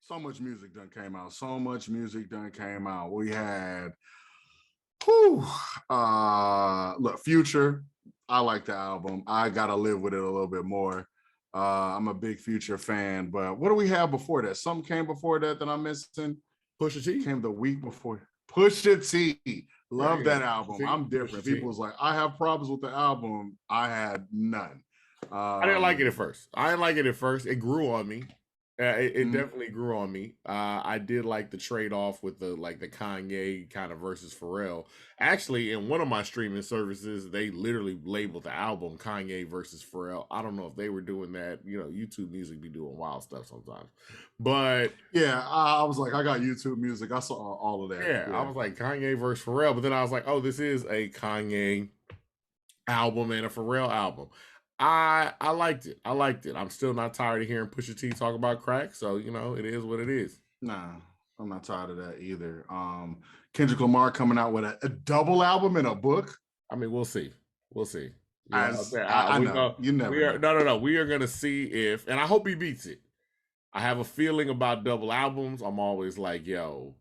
So much music done came out. So much music done came out. We had, whew, look, Future. I like the album. I gotta live with it a little bit more. I'm a big Future fan, but what do we have before that? Something came before that that I'm missing. Pusha T came the week before. Pusha T. Love that album. I'm different. Pusha T. People was like, I have problems with the album. I had none. I didn't like it at first. It grew on me. It definitely grew on me. I did like the trade off with the Kanye kind of versus Pharrell. Actually, in one of my streaming services, they literally labeled the album Kanye versus Pharrell. I don't know if they were doing that. You know, YouTube Music be doing wild stuff sometimes. But yeah, I was like, I got YouTube Music. I saw all of that. Yeah, I was like Kanye versus Pharrell. But then I was like, oh, this is a Kanye album and a Pharrell album. I liked it. I'm still not tired of hearing Pusha T talk about crack. So, you know, it is what it is. Nah, I'm not tired of that either. Kendrick Lamar coming out with a double album and a book. I mean, we'll see. I know. You never know. No. We are going to see if, and I hope he beats it. I have a feeling about double albums. I'm always like, yo,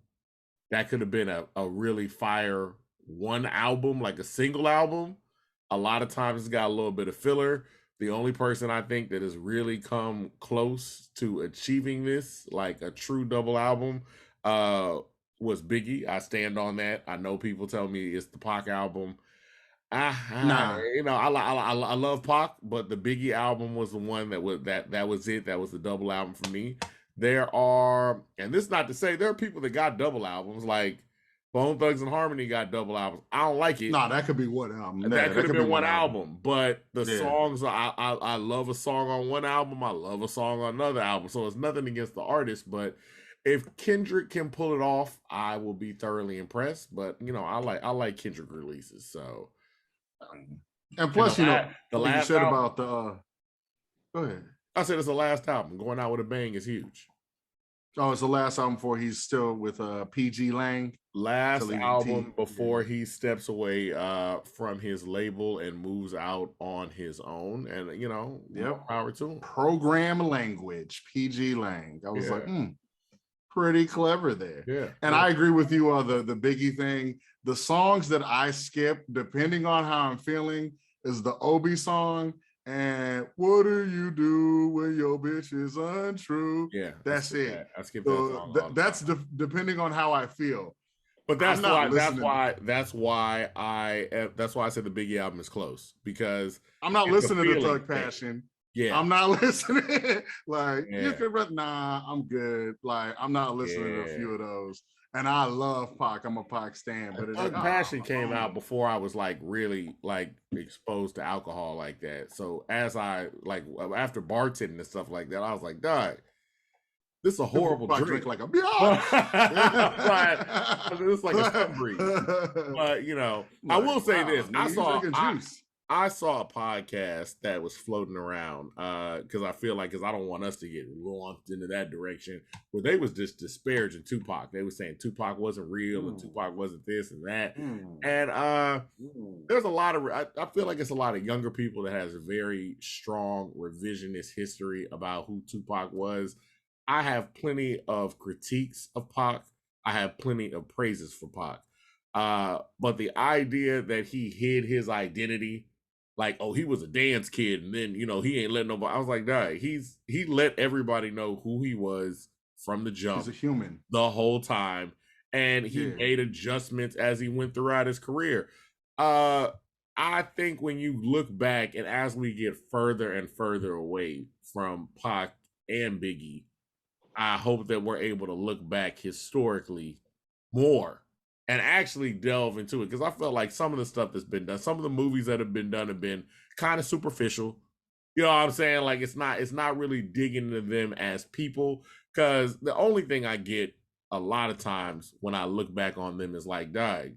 that could have been a really fire one album, like a single album. A lot of times it's got a little bit of filler. The only person I think that has really come close to achieving this, like a true double album, was Biggie. I stand on that. I know people tell me it's the Pac album. You know, I love Pac, but the Biggie album was the one that was it. That was the double album for me. There are, and this is not to say there are people that got double albums, like Bone Thugs and Harmony got double albums. I don't like it. Nah, that could be one album. That could have been one album. But the songs, I love a song on one album. I love a song on another album. So it's nothing against the artist. But if Kendrick can pull it off, I will be thoroughly impressed. But, you know, I like Kendrick releases. So. And plus, you know the last you said album, about the. Go ahead. I said it's the last album. Going out with a bang is huge. Oh, it's the last album before he's still with PG Lang. Last album before he steps away from his label and moves out on his own. And, you know, power to him. Program language, PG Lang. I was like, pretty clever there. Yeah. And I agree with you on the Biggie thing. The songs that I skip, depending on how I'm feeling, is the Obi song. And what do you do when your bitch is untrue? Yeah, that's it. I skip that song. That's depending on how I feel. But that's why I said the Biggie album is close, because I'm not listening to Thug Passion. Yeah, I'm not listening. You can, I'm good. Like, I'm not listening to a few of those. And I love Pac. I'm a Pac stan. But Thug Passion came out before I was really exposed to alcohol like that. So as I after bartending and stuff like that, I was like, dog, this is a horrible drink. Like a it's like a sun breeze. But, you know, I will say this. I saw a podcast that was floating around because I don't want us to get launched into that direction, where they was just disparaging Tupac. They were saying Tupac wasn't real and Tupac wasn't this and that. And there's a lot of, I feel like it's a lot of younger people that has a very strong revisionist history about who Tupac was. I have plenty of critiques of Pac. I have plenty of praises for Pac. But the idea that he hid his identity, like, oh, he was a dance kid, and then, you know, he ain't letting nobody. I was like, nah, he let everybody know who he was from the jump. He's a human the whole time, and he made adjustments as he went throughout his career. I think when you look back, and as we get further and further away from Pac and Biggie, I hope that we're able to look back historically more and actually delve into it, because I felt like some of the stuff that's been done, some of the movies that have been done have been kind of superficial. You know what I'm saying? Like, it's not really digging into them as people, because the only thing I get a lot of times when I look back on them is like, dog,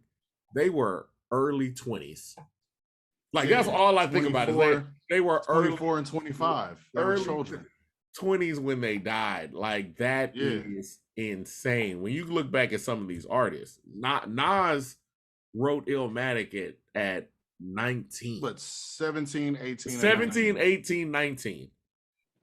they were early 20s. Like, that's all I think about is they were 24 and 25. They were children. 20s when they died. Like, that is insane. When you look back at some of these artists, Nas wrote Illmatic at 19. But 17, 18, 17, 18, 19.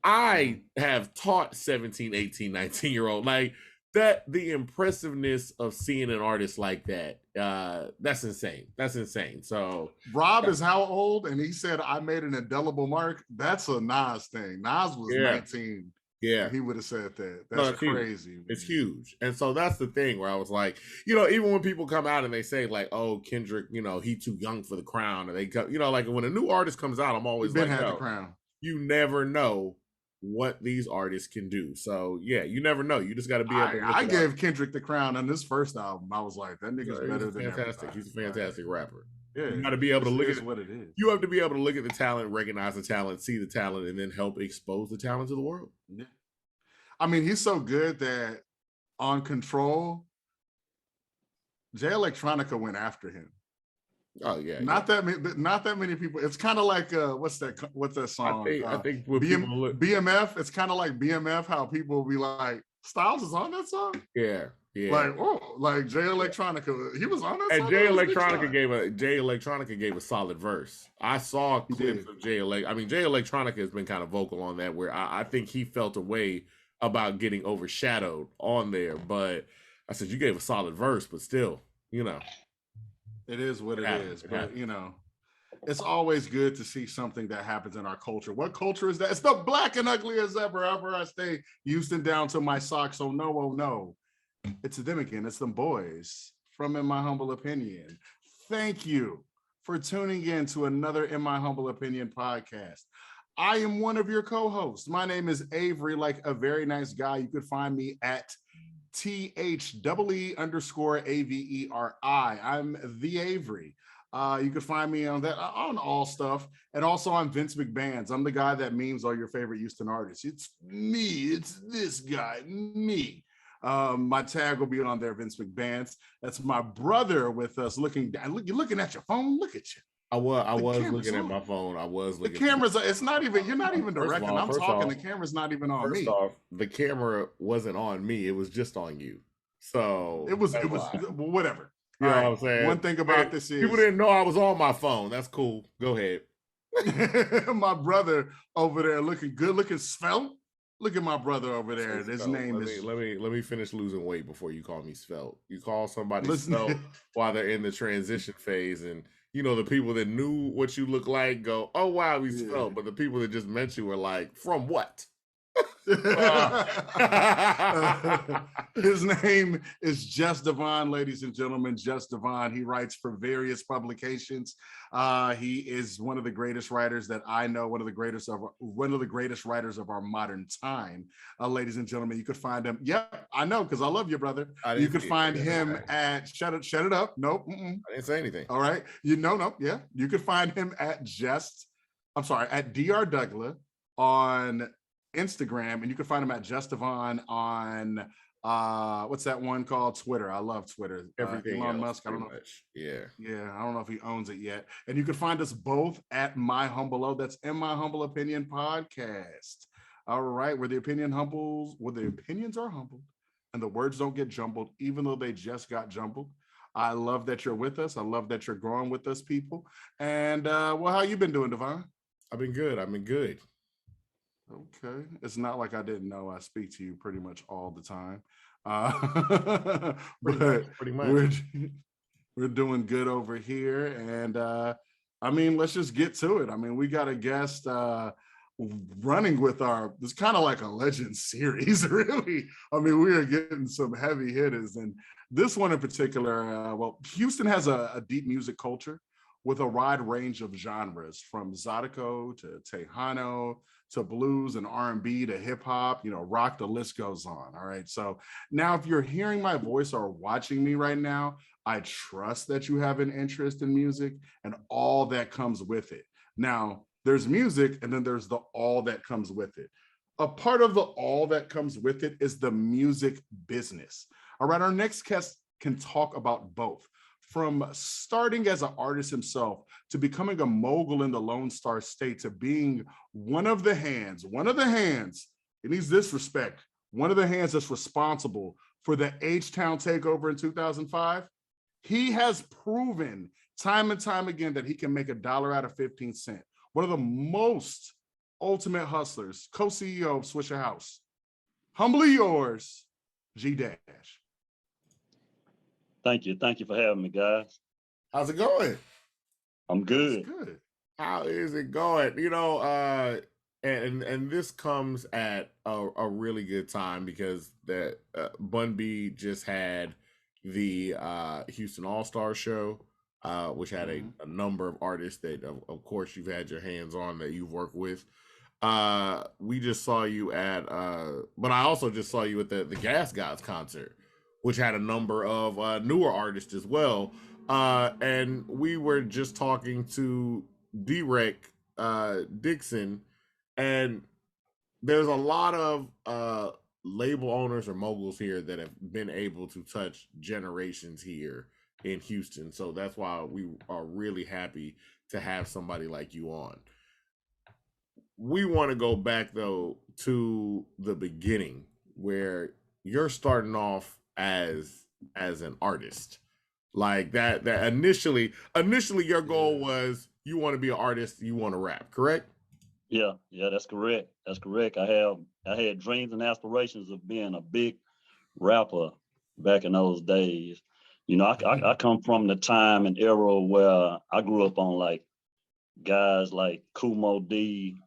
I have taught 17, 18, 19-year-old like that. The impressiveness of seeing an artist like that, that's insane. That's insane. So Rob is how old? And he said, I made an indelible mark. That's a Nas thing. Nas was 19. Yeah. He would have said that. That's crazy. It's huge. And so that's the thing where I was like, even when people come out and they say like, oh, Kendrick, he too young for the crown. And they go, like when a new artist comes out, I'm always like, the crown. You never know what these artists can do. So yeah, you never know. You just got to be able to I gave Kendrick the crown on this first album. I was like, that nigga's better than fantastic. He's a fantastic rapper. Yeah, you got to be able to look at what it is. You have to be able to look at the talent, recognize the talent, see the talent, and then help expose the talent to the world. Yeah. I mean, he's so good that on Control, Jay Electronica went after him. Oh yeah, not that many people. It's kind of like what's that song? I think BMF. It's kind of like BMF. How people will be like, Styles is on that song. Yeah. Like Jay Electronica, he was on that song. And Jay Electronica gave a solid verse. I saw clips of Jay Electronica has been kind of vocal on that, where I think he felt a way about getting overshadowed on there. But I said, you gave a solid verse, but still, it is what it is. But it's always good to see something that happens in our culture. What culture is that? It's the black and ugly as ever. Ever I stay Houston down to my socks. Oh no. It's them again. It's them boys from In My Humble Opinion. Thank you for tuning in to another In My Humble Opinion podcast. I am one of your co-hosts. My name is Avery, like a very nice guy. You could find me at THEE_AVERI. I'm the Avery. You can find me on all stuff, and also on Vince McBand's. I'm the guy that memes all your favorite Houston artists. It's me. It's this guy, me. My tag will be on there, Vince McBand's. That's my brother with us looking down. You're looking at your phone. Look at you. I was looking at my phone. The camera's. It's not even. You're not even directing. I'm talking. The camera's not even on me. First off, the camera wasn't on me. It was just on you. So it was. Well, whatever. You know what I'm saying? One thing about this is people didn't know I was on my phone. That's cool. Go ahead. My brother over there looking good, looking svelte. Look at my brother over there. His name is. Let me finish losing weight before you call me svelte. You call somebody svelte while they're in the transition phase, and the people that knew what you look like go, "Oh wow, he's svelte," but the people that just met you were like, "From what?" His name is Just Devon, ladies and gentlemen. Just Devon. He writes for various publications. He is one of the greatest writers that I know. One of the greatest writers of our modern time, ladies and gentlemen. You could find him. Yep, I know because I love you, brother. You could find him at Shut It Up. Nope. I didn't say anything. All right. No. Yeah. You could find him at Dr. Douglas on Instagram, and you can find him at Just Devon on what's that one called? Twitter. I love Twitter. Everything Elon Musk. I don't know. Yeah. I don't know if he owns it yet. And you can find us both at My Humble O. That's In My Humble Opinion podcast. All right, where the opinions are humbled, and the words don't get jumbled, even though they just got jumbled. I love that you're with us. I love that you're growing with us, people. And how you been doing, Devon? I've been good. Okay. It's not like I didn't know. I speak to you pretty much all the time. Pretty much. We're doing good over here. And let's just get to it. We got a guest running with it's kind of like a legend series, really. We are getting some heavy hitters. And this one in particular, Houston has a deep music culture with a wide range of genres, from Zydeco to Tejano to blues and R&B to hip hop, rock, the list goes on. All right. So now if you're hearing my voice or watching me right now, I trust that you have an interest in music and all that comes with it. Now there's music, and then there's the all that comes with it. A part of the all that comes with it is the music business. All right. Our next guest can talk about both. From starting as an artist himself to becoming a mogul in the Lone Star State to being one of the hands, it needs this respect, one of the hands that's responsible for the H-Town takeover in 2005, he has proven time and time again that he can make $1 out of 15 cents. One of the most ultimate hustlers, co-CEO of Swisher House. Humbly yours, G Dash. Thank you. Thank you for having me, guys. How's it going? I'm good. Good. How is it going? You know, and this comes at a really good time because that Bun B just had the Houston All-Star show, which had a number of artists that, of course, you've had your hands on that you've worked with. We just saw you at, but I also just saw you at the Gas Gods concert, which had a number of newer artists as well. And we were just talking to Derek Dixon, and there's a lot of label owners or moguls here that have been able to touch generations here in Houston. So that's why we are really happy to have somebody like you on. We want to go back though to the beginning where you're starting off as an artist. Like that initially your goal was you want to be an artist, you want to rap, correct? Yeah, that's correct. That's correct. I had dreams and aspirations of being a big rapper back in those days. You know, I come from the time and era where I grew up on like guys like Kumo D,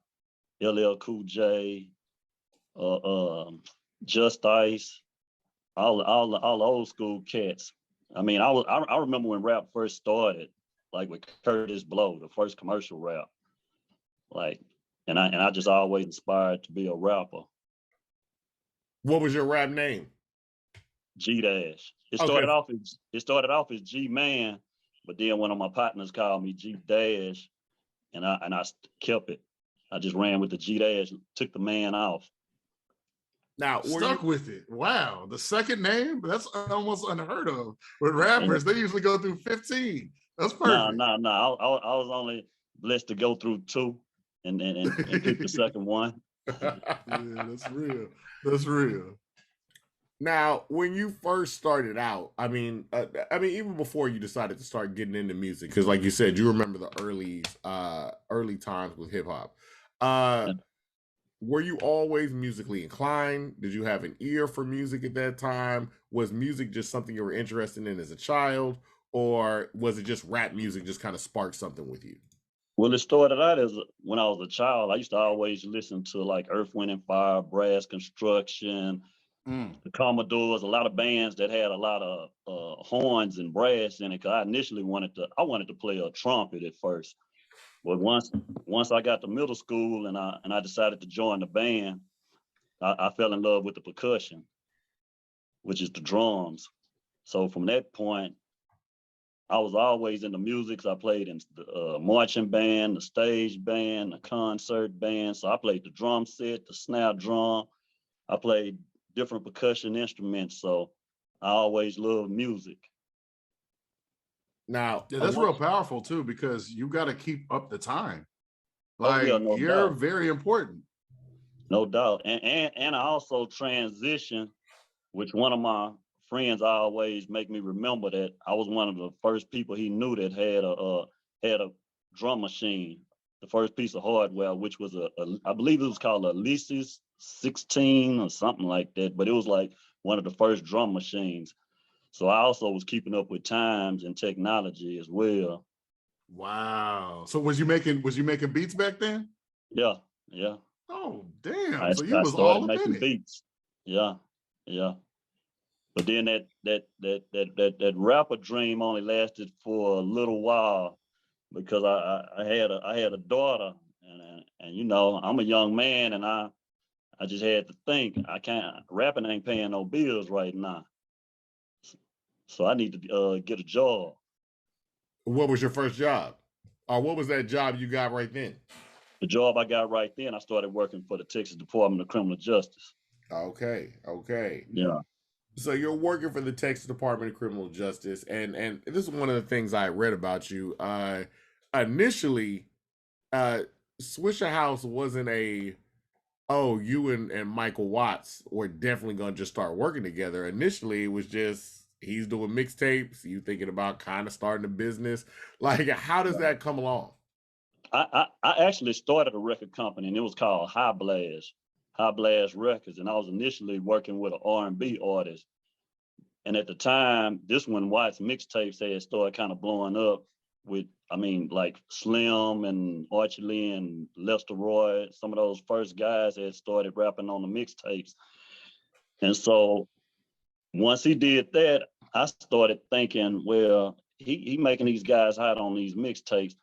LL Cool J, Just Ice, all the old school cats. I mean, I remember when rap first started, like with Curtis Blow, the first commercial rap. Like, and I just always inspired to be a rapper. What was your rap name? G Dash. It started off as G Man, but then one of my partners called me G Dash, and I kept it. I just ran with the G Dash, took the man off. Now stuck with it. Wow, the second name, that's almost unheard of with rappers. They usually go through 15. That's perfect. No. I was only blessed to go through 2 and pick the second one. Yeah, that's real. That's real. Now, when you first started out, I mean, even before you decided to start getting into music, because like you said, you remember the early times with hip hop. Yeah. Were you always musically inclined? Did you have an ear for music at that time? Was music just something you were interested in as a child, or was it just rap music just kind of sparked something with you? Well, it started out as when I was a child. I used to always listen to like Earth, Wind and Fire, Brass Construction, the Commodores, a lot of bands that had a lot of horns and brass in it. Cause I initially wanted to play a trumpet at first, but once I got to middle school and I decided to join the band, I fell in love with the percussion, which is the drums. So from that point, I was always into music. So I played in the marching band, the stage band, the concert band. So I played the drum set, the snare drum. I played different percussion instruments. So I always loved music. Now, yeah, that's real powerful too, because you got to keep up the time. Like, you're very important. No doubt. And I also transitioned, which one of my friends always make me remember that I was one of the first people he knew that had a drum machine, the first piece of hardware, which was I believe it was called a Leases 16 or something like that, but it was like one of the first drum machines. So I also was keeping up with times and technology as well. Wow. So was you making beats back then? Yeah. Oh, damn. I was all making beats. Yeah. But then that rapper dream only lasted for a little while because I had a daughter and you know, I'm a young man and I just had to think rapping ain't paying no bills right now. So I need to get a job. What was your first job? Or what was that job you got right then? The job I got right then, I started working for the Texas Department of Criminal Justice. Okay. Yeah. So you're working for the Texas Department of Criminal Justice, and this is one of the things I read about you. Initially, Swisher House wasn't you and Michael Watts were definitely going to just start working together. Initially, it was just he's doing mixtapes, you thinking about kind of starting a business. Like, how does that come along? I actually started a record company, and it was called High Blast Records, and I was initially working with an R&B artist. And at the time, this one Watts mixtapes had started kind of blowing up with, I mean, like Slim and Archie Lee and Lester Roy. Some of those first guys had started rapping on the mixtapes. And so once he did that, I started thinking, well, he making these guys hot on these mixtapes.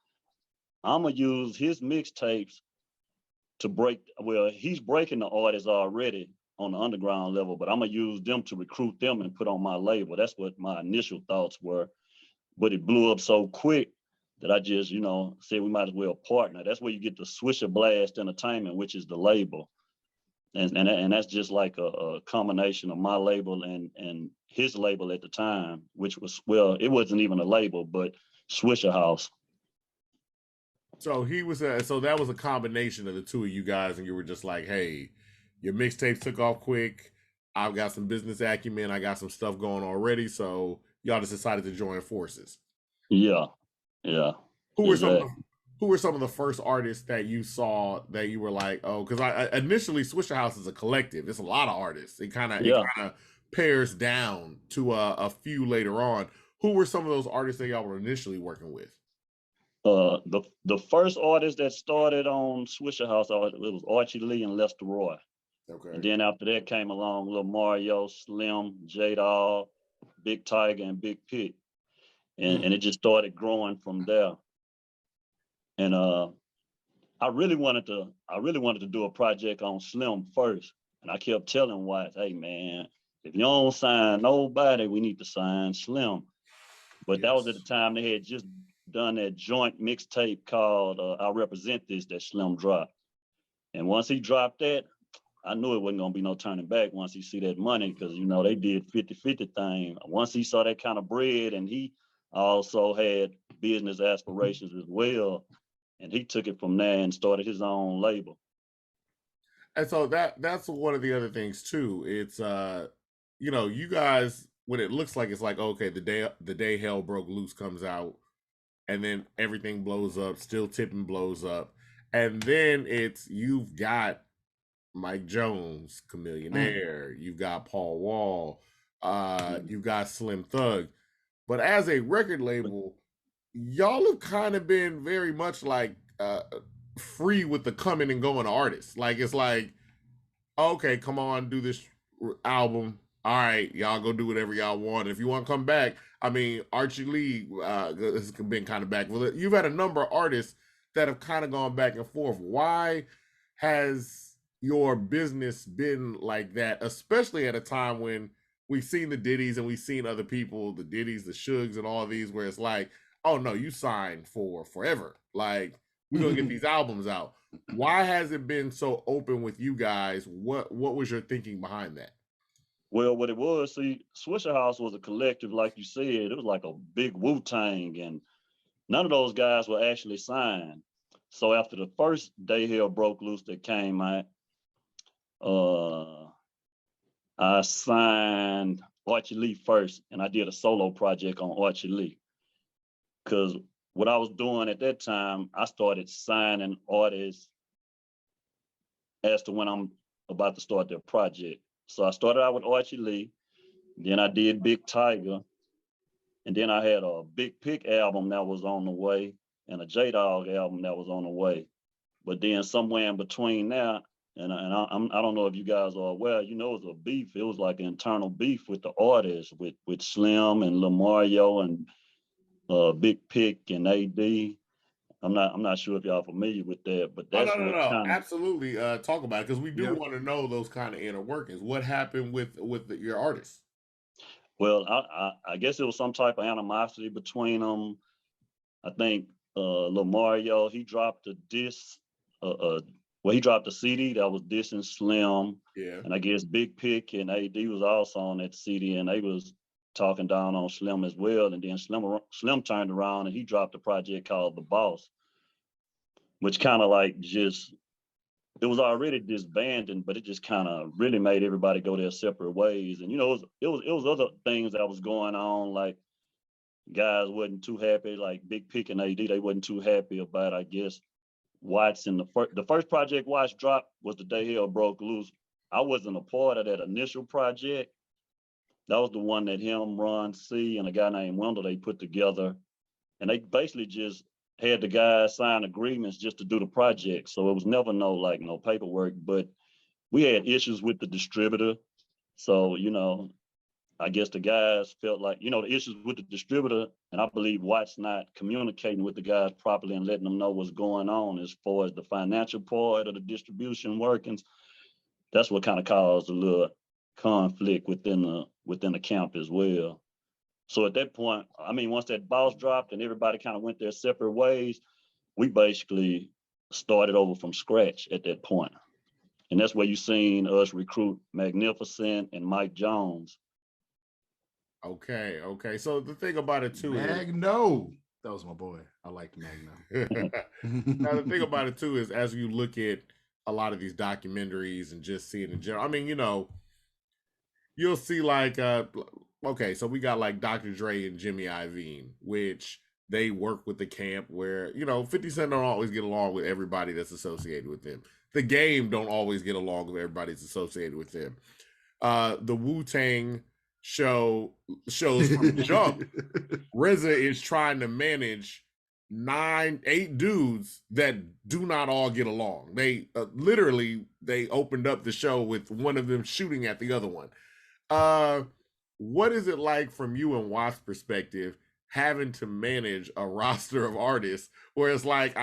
I'm gonna use his mixtapes to break. Well, he's breaking the artists already on the underground level, but I'm gonna use them to recruit them and put on my label. That's what my initial thoughts were. But it blew up so quick that I just, said we might as well partner. That's where you get the Swisher Blast Entertainment, which is the label. And that's just like a combination of my label and his label at the time, which was, well, it wasn't even a label, but Swisher House. So he was so that was a combination of the two of you guys, and you were just like, hey, your mixtapes took off quick. I've got some business acumen. I got some stuff going already. So y'all just decided to join forces. Yeah. Who were some of the first artists that you saw that you were like, oh, because I initially Swisher House is a collective. It's a lot of artists. It kind of pairs down to a few later on. Who were some of those artists that y'all were initially working with? The first artist that started on Swisher House, it was Archie Lee and Lester Roy. Okay. And then after that came along Lil Mario, Slim, J-Dawg, Big Tiger, and Big Pit. And it just started growing from there. And I really wanted to do a project on Slim first. And I kept telling White, hey man, if you don't sign nobody, we need to sign Slim. But that was at the time they had just done that joint mixtape called I Represent This that Slim dropped. And once he dropped that, I knew it wasn't gonna be no turning back once he see that money, because they did 50-50 thing. Once he saw that kind of bread, and he also had business aspirations as well, and he took it from there and started his own label. And so that's one of the other things too. It's you guys, when it looks like it's like, okay, the day Hell Broke Loose comes out, and then everything blows up, Still Tipping blows up, and then it's you've got Mike Jones, Chamillionaire, you've got Paul Wall, you've got Slim Thug. But as a record label, y'all have kind of been very much like free with the coming and going artists. Like, it's like, okay, come on, do this album. All right, y'all go do whatever y'all want. If you want to come back, I mean, Archie Lee has been kind of back with it. You've had a number of artists that have kind of gone back and forth. Why has your business been like that, especially at a time when we've seen the Diddies and we've seen other people, the Diddies, the Shugs, and all these, where it's like, oh no, you signed for forever. Like, we're gonna get these albums out. Why has it been so open with you guys? What was your thinking behind that? Well, what it was, see, Swisher House was a collective, like you said. It was like a big Wu-Tang, and none of those guys were actually signed. So after the first Day Hell Broke Loose that came out, I signed Archie Lee first, and I did a solo project on Archie Lee. Because what I was doing at that time, I started signing artists as to when I'm about to start their project. So I started out with Archie Lee, then I did Big Tiger, and then I had a Big Pick album that was on the way, and a J-Dawg album that was on the way. But then somewhere in between that, and I don't know if you guys are aware, it was a beef. It was like an internal beef with the artists, with Slim and Lil Mario and Big Pick and AD. I'm not sure if y'all familiar with that, but that's no. Absolutely, talk about it, because we do want to know those kind of inner workings. What happened with your artists? Well, I guess it was some type of animosity between them. I think Lil Mario, he dropped a diss. He dropped a CD that was dissing Slim. Yeah. And I guess Big Pick and AD was also on that CD, and they was talking down on Slim as well. And then Slim turned around and he dropped a project called The Boss, which kind of like it was already disbanding, but it just kind of really made everybody go their separate ways. And it was other things that was going on, like guys wasn't too happy, like Big Pick and AD, they wasn't too happy about, I guess, Watts in the first project Watts dropped was The Day Hell Broke Loose. I wasn't a part of that initial project. That was the one that him, Ron C, and a guy named Wendell, they put together. And they basically just had the guys sign agreements just to do the project. So it was never no paperwork, but we had issues with the distributor. So, I guess the guys felt like, the issues with the distributor, and I believe Watts not communicating with the guys properly and letting them know what's going on as far as the financial part of the distribution workings. That's what kind of caused a little conflict within the camp as well. So at that point, once that boss dropped and everybody kind of went their separate ways, we basically started over from scratch at that point. And that's where you seen us recruit Magnificent and Mike Jones. Okay. So the thing about it too Magno. That was my boy. I liked Magno. Now the thing about it too is, as you look at a lot of these documentaries and just see it in general, you'll see like so we got like Dr. Dre and Jimmy Iovine, which they work with the camp where 50 Cent don't always get along with everybody that's associated with them. The Game don't always get along with everybody that's associated with them. The Wu-Tang shows from jump, RZA is trying to manage 8 dudes that do not all get along. They they opened up the show with one of them shooting at the other one. What is it like from you and Watt's perspective having to manage a roster of artists where it's like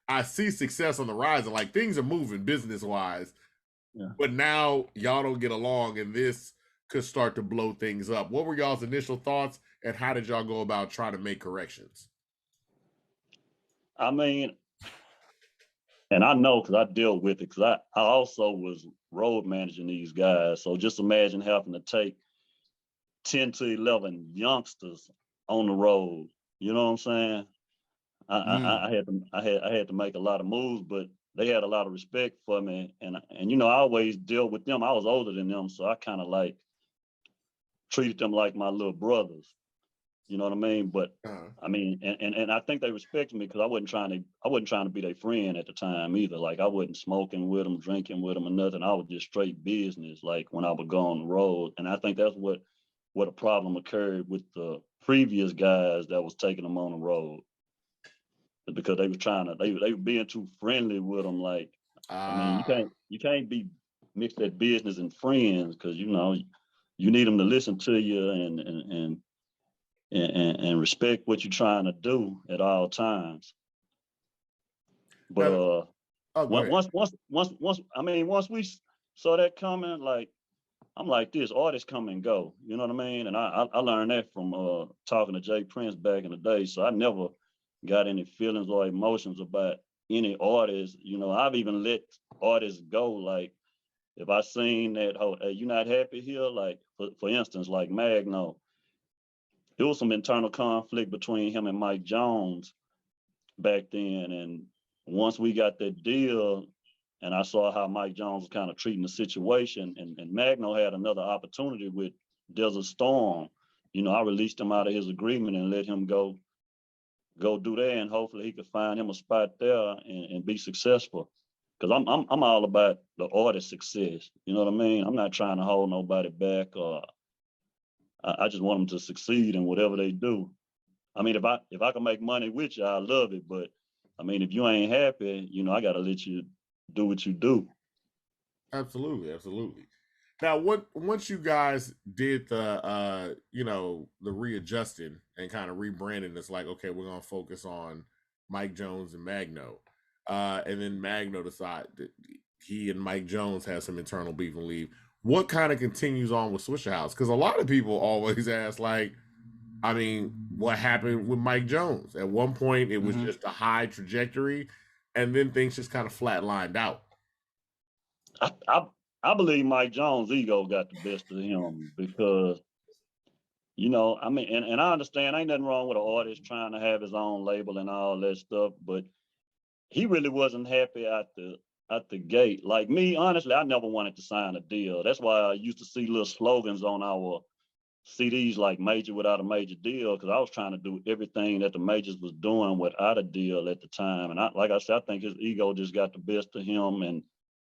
I see success on the rise and like things are moving business wise, but now y'all don't get along and this could start to blow things up? What were y'all's initial thoughts and how did y'all go about trying to make corrections? And I know because I dealt with it, because I also was road managing these guys. So just imagine having to take 10 to 11 youngsters on the road. You know what I'm saying? I had to make a lot of moves, but they had a lot of respect for me. And I always dealt with them. I was older than them, so I kind of like treated them like my little brothers. You know what I mean? But and I think they respected me because I wasn't trying to be their friend at the time either. Like I wasn't smoking with them, drinking with them, or nothing. I was just straight business. Like when I would go on the road, and I think that's what a problem occurred with the previous guys that was taking them on the road, because they were they were being too friendly with them. Like you can't be mixed that business and friends, because you need them to listen to you and respect what you're trying to do at all times. But once we saw that coming, like I'm like, this artists come and go, you know what I mean? And I learned that from talking to Jay Prince back in the day. So I never got any feelings or emotions about any artist. I've even let artists go. Like if I seen that, hey, you're not happy here, like for instance, like Magno. There was some internal conflict between him and Mike Jones back then. And once we got that deal and I saw how Mike Jones was kind of treating the situation, and Magno had another opportunity with Desert Storm, I released him out of his agreement and let him go do that. And hopefully he could find him a spot there and be successful. Because I'm all about the artist success. You know what I mean? I'm not trying to hold nobody back, or I just want them to succeed in whatever they do. If I can make money with you, I love it. But if you ain't happy, I gotta let you do what you do. Absolutely. Now, once you guys did the the readjusting and kind of rebranding, it's like, okay, we're gonna focus on Mike Jones and Magno, and then Magno decided that he and Mike Jones have some internal beef and leave. What kind of continues on with Swishahouse? Because a lot of people always ask, like, what happened with Mike Jones? At one point, it was just a high trajectory, and then things just kind of flatlined out. I believe Mike Jones' ego got the best of him because, and I understand ain't nothing wrong with an artist trying to have his own label and all that stuff, but he really wasn't happy at the gate. Like me, honestly, I never wanted to sign a deal. That's why I used to see little slogans on our CDs like Major Without a Major Deal, because I was trying to do everything that the majors was doing without a deal at the time. And like I said, I think his ego just got the best of him, and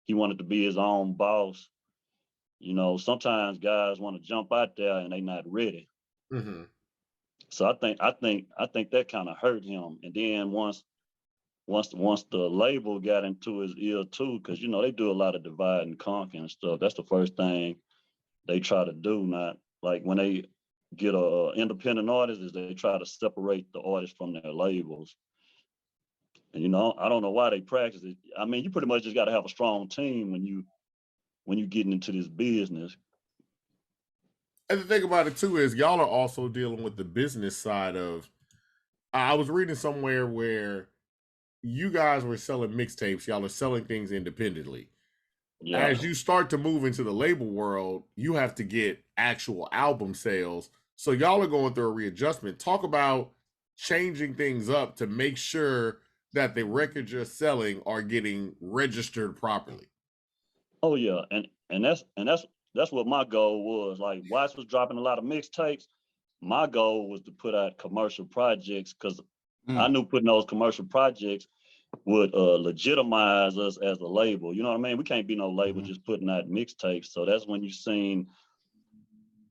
he wanted to be his own boss. You know, sometimes guys want to jump out there and they not ready. Mm-hmm. So I think that kind of hurt him. And then once the label got into his ear too, because you know they do a lot of divide and conquer and stuff. That's the first thing they try to do. Not like when they get a independent artist, is they try to separate the artist from their labels. And you know, I don't know why they practice it. I mean, you pretty much just got to have a strong team when you getting into this business. And the thing about it too is y'all are also dealing with the business side of. I was reading somewhere where you guys were selling mixtapes. Y'all are selling things independently. Yeah. As you start to move into the label world, you have to get actual album sales. So y'all are going through a readjustment. Talk about changing things up to make sure that the records you're selling are getting registered properly. Oh yeah, and that's what my goal was. Like Watts was dropping a lot of mixtapes. My goal was to put out commercial projects because I knew putting those commercial projects would legitimize us as a label. You know what I mean? We can't be no label just putting out mixtapes. So that's when you seen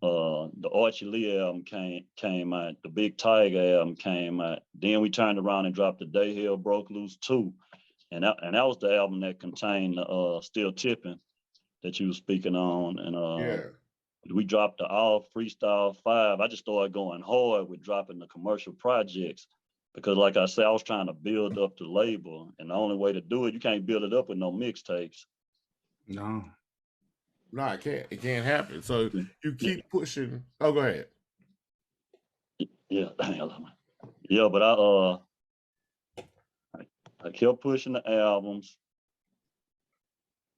the Archie Lee album came out, the Big Tiger album came out. Then we turned around and dropped the Day Hell Broke Loose 2. And that was the album that contained Still Tipping that you were speaking on. And we dropped the All Freestyle 5. I just started going hard with dropping the commercial projects because, like I said, I was trying to build up the label. And the only way to do it, you can't build it up with no mixtapes. No, it can't. It can't happen. So you keep pushing. Oh, go ahead. Yeah, yeah, but I kept pushing the albums,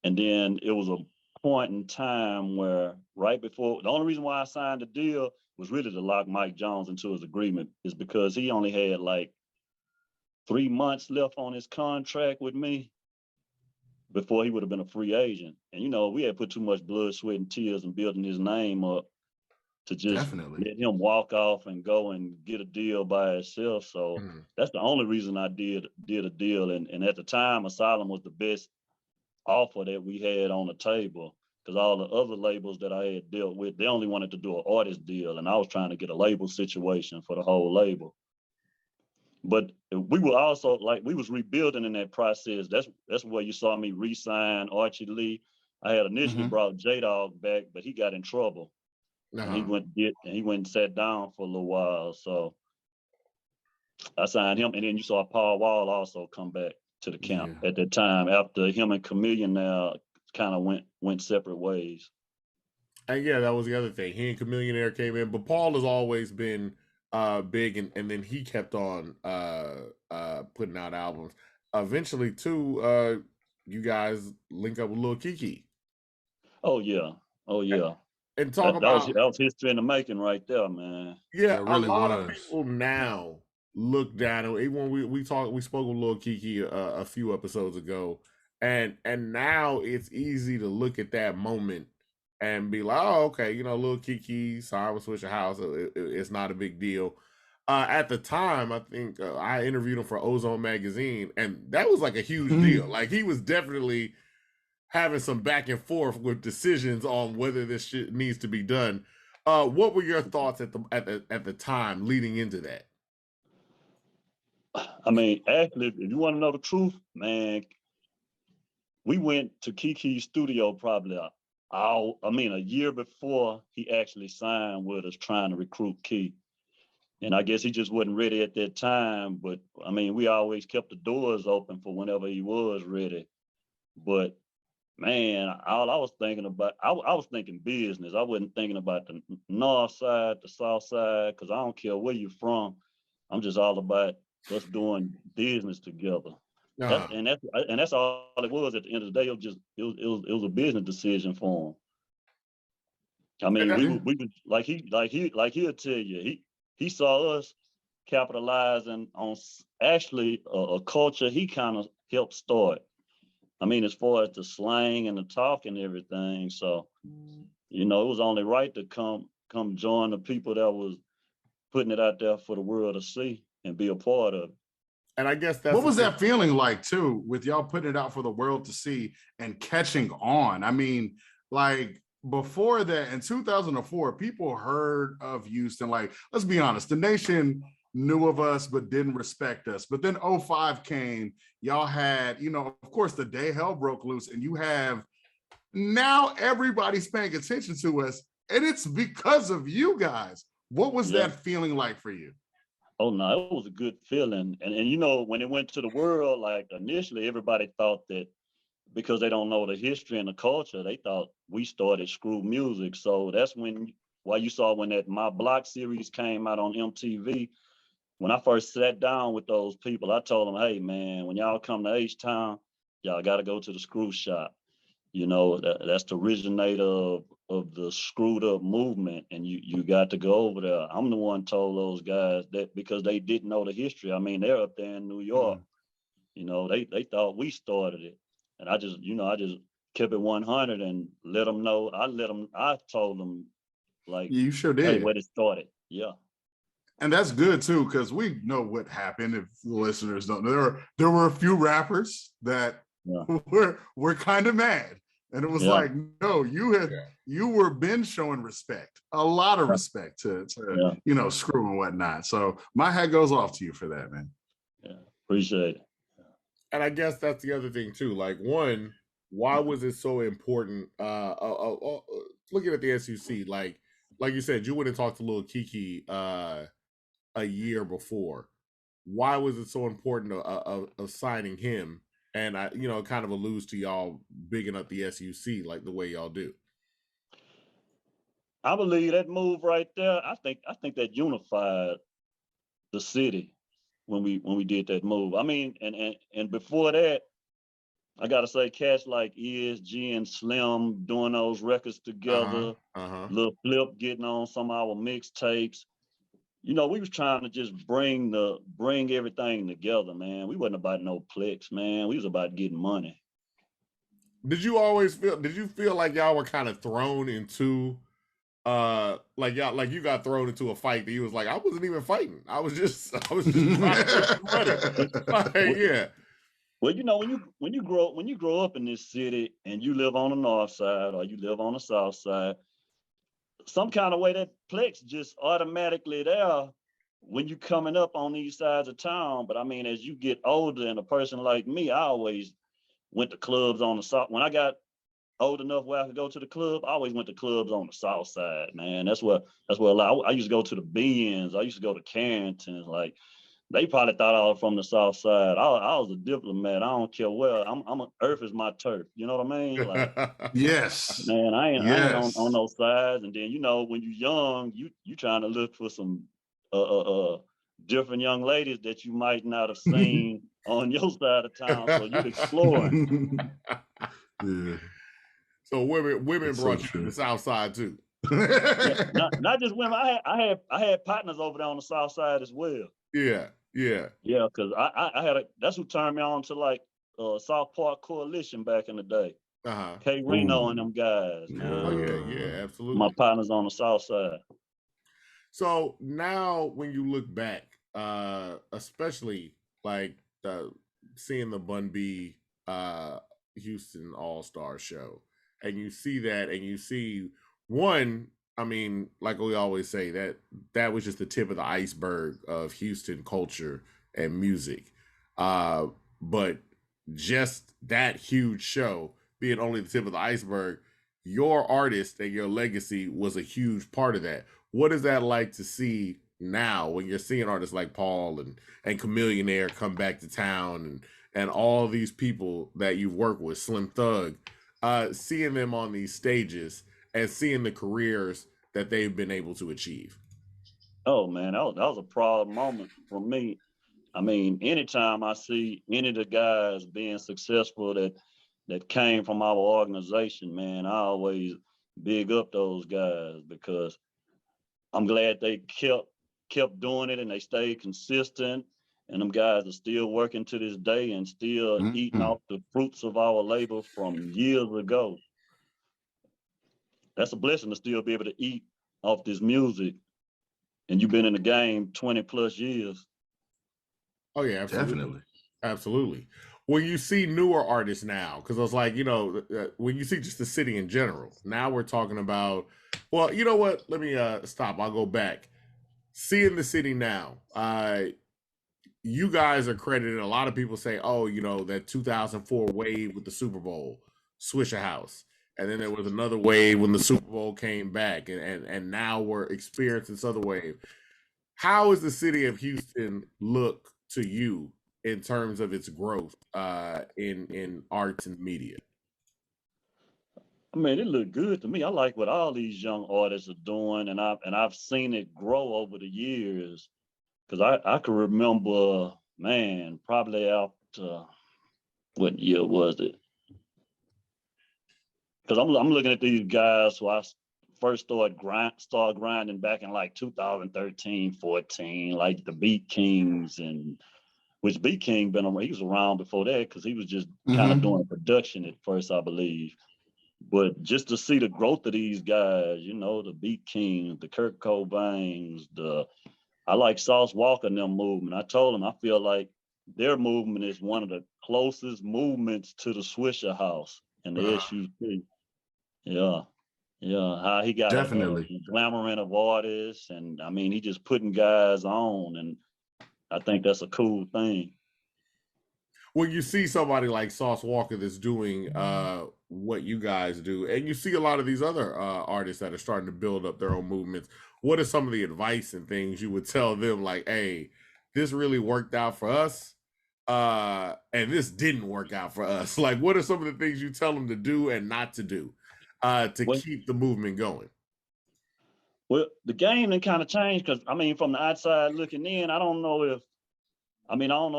and then it was a point in time where right before, the only reason why I signed the deal was really to lock Mike Jones into his agreement, is because he only had like 3 months left on his contract with me before he would have been a free agent. And you know, we had put too much blood, sweat, and tears in building his name up to just let him walk off and go and get a deal by himself. So that's the only reason I did a deal. And at the time, Asylum was the best offer that we had on the table, because all the other labels that I had dealt with, they only wanted to do an artist deal, and I was trying to get a label situation for the whole label. But we were also like, we was rebuilding in that process. That's where you saw me re-sign Archie Lee. I had initially brought J-Dog back, but he got in trouble. And he went and sat down for a little while. So I signed him, and then you saw Paul Wall also come back to the camp at that time after him and Chameleon now kind of went separate ways. And yeah, that was the other thing. He and Chameleon came in, but Paul has always been big, and then he kept on putting out albums. Eventually, too, you guys link up with Lil Keke. Oh yeah. And talk about that was history in the making right there, man. Yeah, really a lot of people now look down. Even when we spoke with Lil Keke a few episodes ago, and now it's easy to look at that moment and be like, oh, okay, you know, Lil Keke signed with Swisher House. It's not a big deal. At the time, I think I interviewed him for Ozone magazine, and that was like a huge deal. Like he was definitely having some back and forth with decisions on whether this shit needs to be done. What were your thoughts at the time leading into that? I mean, actually, if you want to know the truth, man, we went to Keke's studio probably a year before he actually signed with us, trying to recruit Key. And I guess he just wasn't ready at that time. But I mean, we always kept the doors open for whenever he was ready. But man, all I was thinking about, I was thinking business. I wasn't thinking about the north side, the south side, because I don't care where you're from. I'm just all about us doing business together. And that's all it was. At the end of the day, it was a business decision for him. I mean, we like he'll tell you, he saw us capitalizing on actually a culture he kind of helped start. I mean, as far as the slang and the talk and everything. So, you know, it was only right to come come join the people that was putting it out there for the world to see and be a part of it. And I guess that's what was that feeling like too, with y'all putting it out for the world to see and catching on? I mean, like before that, in 2004, people heard of Houston. Like, let's be honest, the nation knew of us but didn't respect us. But then 05 came, y'all had, you know, of course, the day hell broke loose, and you have now everybody's paying attention to us, and it's because of you guys. What was that feeling like for you? Oh no, it was a good feeling. And you know, when it went to the world, like initially everybody thought that because they don't know the history and the culture, they thought we started screw music. So that's why you saw when that My Block series came out on MTV. When I first sat down with those people, I told them, hey man, when y'all come to H-Town, y'all gotta go to the screw shop. You know, that's the originator of the screwed up movement, and you got to go over there. I'm the one told those guys that because they didn't know the history. I mean, they're up there in New York. You know, they thought we started it, and I just kept it 100 and let them know. I told them, like, you sure did. Hey, where it started. Yeah. And that's good too, because we know what happened. If the listeners don't know, there were a few rappers that were kind of mad. And it was like, no, you were been showing respect, a lot of respect to you know, screw and whatnot. So my hat goes off to you for that, man. Yeah, appreciate it. And I guess that's the other thing too. Like, one, why was it so important? Looking at the SUC, like you said, you went and talked to Lil Kiki a year before. Why was it so important of signing him? And I, you know, kind of alludes to y'all bigging up the SUC like the way y'all do. I believe that move right there. I think that unified the city when we did that move. I mean, and before that, I gotta say, cats like ESG and Slim doing those records together. Lil Flip getting on some of our mixtapes. You know, we was trying to just bring everything together, man. We wasn't about no clicks, man. We was about getting money. Did you feel like y'all were kind of thrown into like you got thrown into a fight that you was like, I wasn't even fighting. I was just trying to run it. Well, you know, when you grow up in this city and you live on the north side or you live on the south side, some kind of way that plex just automatically there when you coming up on these sides of town. But I mean, as you get older and a person like me, I always went to clubs on the south. When I got old enough where I could go to the club, I always went to clubs on the south side, man. That's where a lot. I used to go to the Bens. I used to go to Carrington's. Like, they probably thought I was from the south side. I was a diplomat. I don't care where. Earth is my turf. You know what I mean? Like, yes, man, I ain't on those sides. And then, you know, when you're young, you trying to look for some different young ladies that you might not have seen on your side of town. So you exploring. So women brought you to the south side too. Not just women. I had partners over there on the south side as well. Yeah. Because I had that's who turned me on to like South Park Coalition back in the day. K Reno and them guys. Yeah, absolutely. My partners on the south side. So now when you look back, especially like seeing the Bun B Houston All-Star show, and you see that, and you see one, I mean, like we always say, that was just the tip of the iceberg of Houston culture and music. But just that huge show being only the tip of the iceberg, your artist and your legacy was a huge part of that. What is that like to see now when you're seeing artists like Paul and Chameleonaire come back to town and all these people that you've worked with, Slim Thug, seeing them on these stages and seeing the careers that they've been able to achieve? Oh man, that was a proud moment for me. I mean, anytime I see any of the guys being successful that came from our organization, man, I always big up those guys because I'm glad they kept doing it and they stayed consistent. And them guys are still working to this day and still eating off the fruits of our labor from years ago. That's a blessing to still be able to eat off this music, and you've been in the game 20 plus years. Oh yeah, absolutely. Definitely. Absolutely. When you see newer artists now, because I was like, when you see just the city in general, now we're talking about, well, you know what? Let me stop. I'll go back. Seeing the city now, you guys are credited. A lot of people say, oh, that 2004 wave with the Super Bowl, Swisher House. And then there was another wave when the Super Bowl came back, and now we're experiencing this other wave. How does the city of Houston look to you in terms of its growth in arts and media? I mean, it looked good to me. I like what all these young artists are doing, and I've seen it grow over the years. Because I can remember, man, probably after what year was it? Because I'm looking at these guys who I first started grinding back in like 2013, 14, like the Beat Kings, and which Beat King he was around before that because he was just kind of doing production at first, I believe. But just to see the growth of these guys, the Beat Kings, the Kurt Cobains, I like Sauce Walker and them movement. I told him I feel like their movement is one of the closest movements to the Swisher House and the SUP. Yeah. How he got definitely a glamour of artists, and I mean he just putting guys on, and I think that's a cool thing. When you see somebody like Sauce Walker that's doing what you guys do, and you see a lot of these other artists that are starting to build up their own movements, what are some of the advice and things you would tell them, like, hey, this really worked out for us, and this didn't work out for us? Like, what are some of the things you tell them to do and not to do to keep the movement going? Well, the game then kind of changed because, I mean, from the outside looking in, I don't know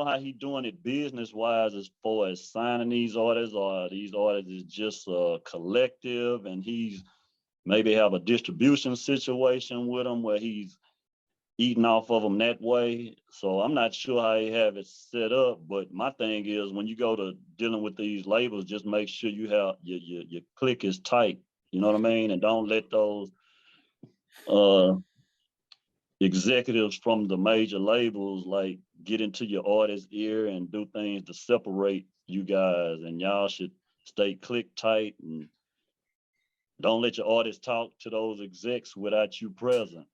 how he's doing it business-wise as far as signing these artists, or these artists is just a collective and he's maybe have a distribution situation with them where he's eating off of them that way. So I'm not sure how he have it set up, but my thing is when you go to dealing with these labels, just make sure you have your click is tight, you know what I mean? And don't let those executives from the major labels like get into your artist's ear and do things to separate you guys, and y'all should stay click tight and don't let your artists talk to those execs without you present,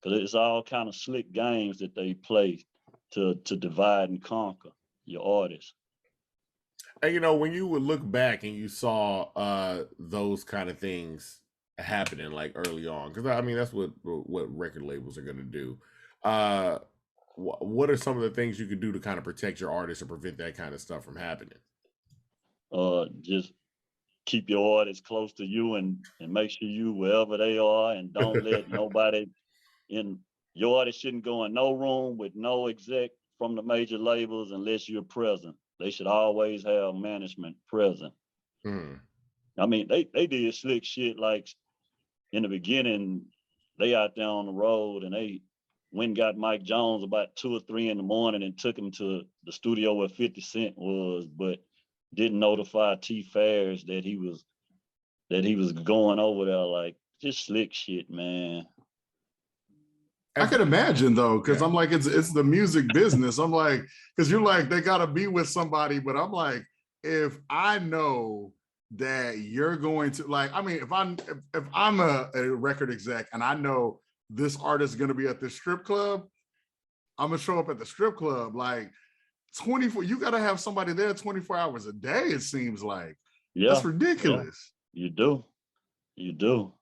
because it's all kind of slick games that they play to divide and conquer your artists. And when you would look back and you saw those kind of things happening like early on, because I mean that's what record labels are going to do. What are some of the things you could do to kind of protect your artists or prevent that kind of stuff from happening? Just keep your artists close to you and make sure you wherever they are, and don't let nobody in. Your artists shouldn't go in no room with no exec from the major labels unless you're present. They should always have management present. I mean, they did slick shit like in the beginning, they out there on the road and they went and got Mike Jones about 2 or 3 in the morning and took him to the studio where 50 Cent was, but didn't notify T Fairs that he was going over there. Like, just slick shit, man. I can imagine though, because I'm like, it's the music business. I'm like, because you're like, they gotta be with somebody, but I'm like, if I know that you're going to, like, I mean, if I'm a record exec and I know this artist is gonna be at this strip club, I'm gonna show up at the strip club like 24. You gotta have somebody there 24 hours a day, it seems like. Yeah, that's ridiculous. Yeah. You do.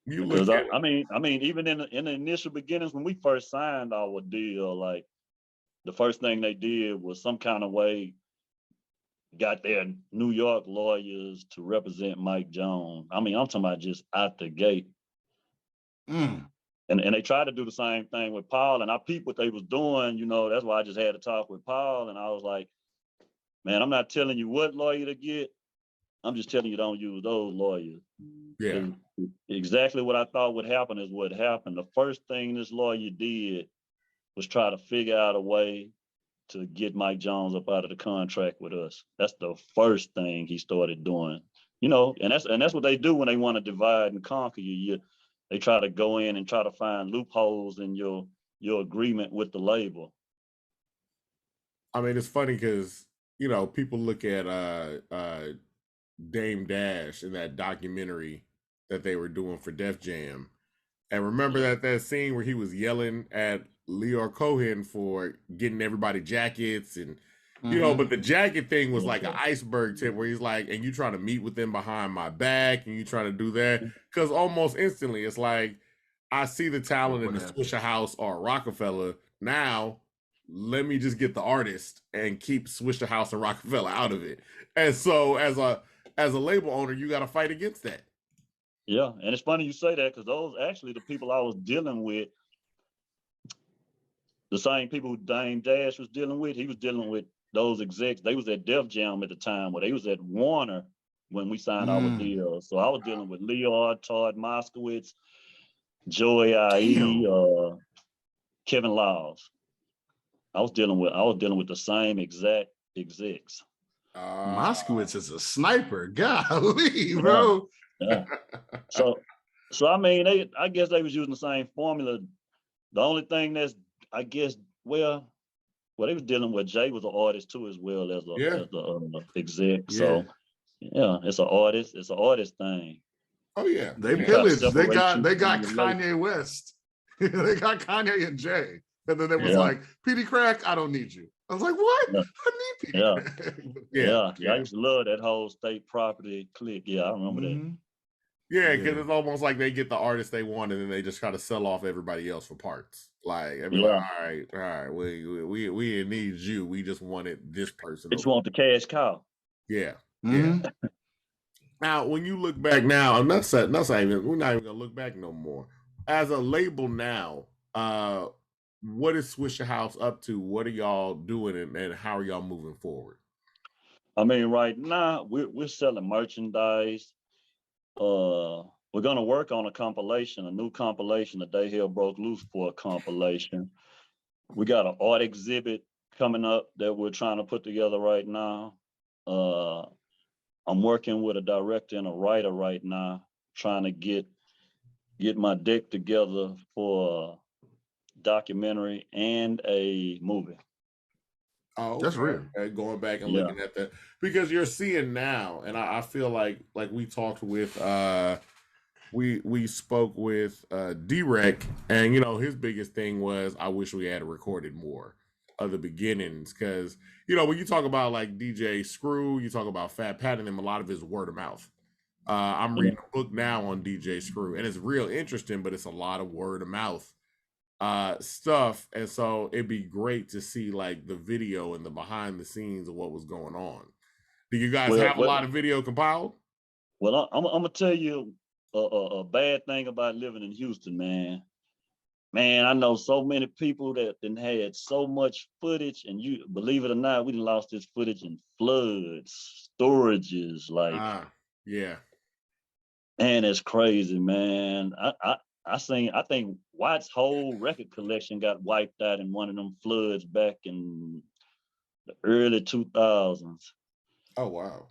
Because I mean, even in the initial beginnings when we first signed our deal, like the first thing they did was some kind of way got their New York lawyers to represent Mike Jones. I mean, I'm talking about just out the gate. And they tried to do the same thing with Paul, and I peeped what they was doing. That's why I just had to talk with Paul, and I was like, man, I'm not telling you what lawyer to get. I'm just telling you don't use those lawyers. Yeah. Exactly what I thought would happen is what happened. The first thing this lawyer did was try to figure out a way to get Mike Jones up out of the contract with us. That's the first thing he started doing. And that's what they do when they want to divide and conquer you. they try to go in and try to find loopholes in your agreement with the label. I mean, it's funny because, you know, people look at Dame Dash in that documentary that they were doing for Def Jam. And remember that scene where he was yelling at Leor Cohen for getting everybody jackets and, you know, but the jacket thing was like an iceberg tip where he's like, and you trying to meet with them behind my back and you trying to do that. Because almost instantly, it's like, I see the talent in the Swisher House or Rockefeller. Now, let me just get the artist and keep Swisher House and Rockefeller out of it. And so as a label owner, you got to fight against that. Yeah, and it's funny you say that because those actually the people I was dealing with, the same people who Dame Dash was dealing with, he was dealing with those execs. They was at Def Jam at the time, where they was at Warner when we signed our deal. So I was dealing with Leor, Todd Moskowitz, Joey I.E., Kevin Laws. I was dealing with the same exact execs. Moskowitz is a sniper. Golly, bro. Yeah. So I mean, I guess they was using the same formula. The only thing that's, I guess, well, they was dealing with Jay was an artist too, as well as the exec. Yeah. So yeah, it's an artist thing. Oh yeah, they pillaged. They got Kanye West. They got Kanye and Jay, and then it was like, Petey Crack, I don't need you. I was like, what? I need Petey Crack. Yeah. I used to love that whole state property clique. Yeah, I remember that. Yeah, because it's almost like they get the artist they want, and then they just try to sell off everybody else for parts. Like, all right, we didn't need you. We just wanted this person. Just want the cash cow. Yeah. Now, when you look back now, we're not even gonna look back no more. As a label now, what is Swisher House up to? What are y'all doing, and how are y'all moving forward? I mean, right now we're selling merchandise. We're gonna work on a new compilation. The Day Hell Broke Loose for a compilation. We got an art exhibit coming up that we're trying to put together right now. I'm working with a director and a writer right now, trying to get my deck together for a documentary and a movie. Oh, that's real. Going back and looking at that, because you're seeing now, and I feel like we talked with we spoke with D-Rec, and you know his biggest thing was, I wish we had recorded more of the beginnings, because you know when you talk about like DJ Screw, you talk about Fat Pat, and a lot of his word of mouth. I'm reading a book now on DJ Screw, and it's real interesting, but it's a lot of word of mouth stuff, and so it'd be great to see like the video and the behind the scenes of what was going on. Do you guys have a lot of video compiled? Well, I'm gonna tell you a bad thing about living in Houston, man. I know so many people that had so much footage, and you believe it or not, we lost this footage in floods, storages, like and it's crazy, man. I think Watt's whole record collection got wiped out in one of them floods back in the early 2000s. Oh, wow.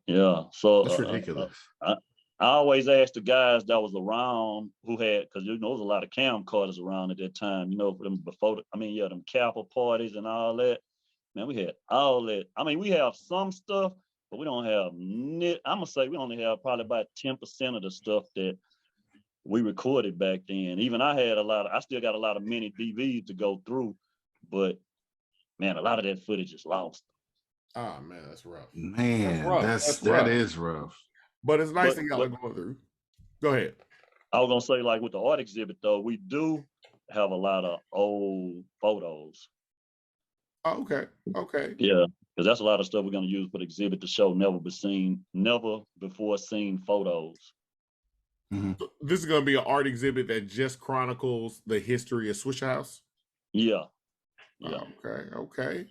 Yeah. So that's ridiculous. I always ask the guys that was around who had, because you know, there was a lot of camcorders around at that time, you know, for them them Kappa parties and all that. Man, we had all that. I mean, we have some stuff, but we don't have, I'm going to say we only have probably about 10% of the stuff that we recorded back then. Even I still got a lot of mini DVDs to go through, but man, a lot of that footage is lost. Oh man, that's rough. Man, that is rough. But it's nice that y'all are going through. Go ahead. I was gonna say, like with the art exhibit though, we do have a lot of old photos. Oh, okay. Yeah, because that's a lot of stuff we're gonna use for the exhibit to show never before seen photos. So this is going to be an art exhibit that just chronicles the history of Swisher House? Yeah. Okay.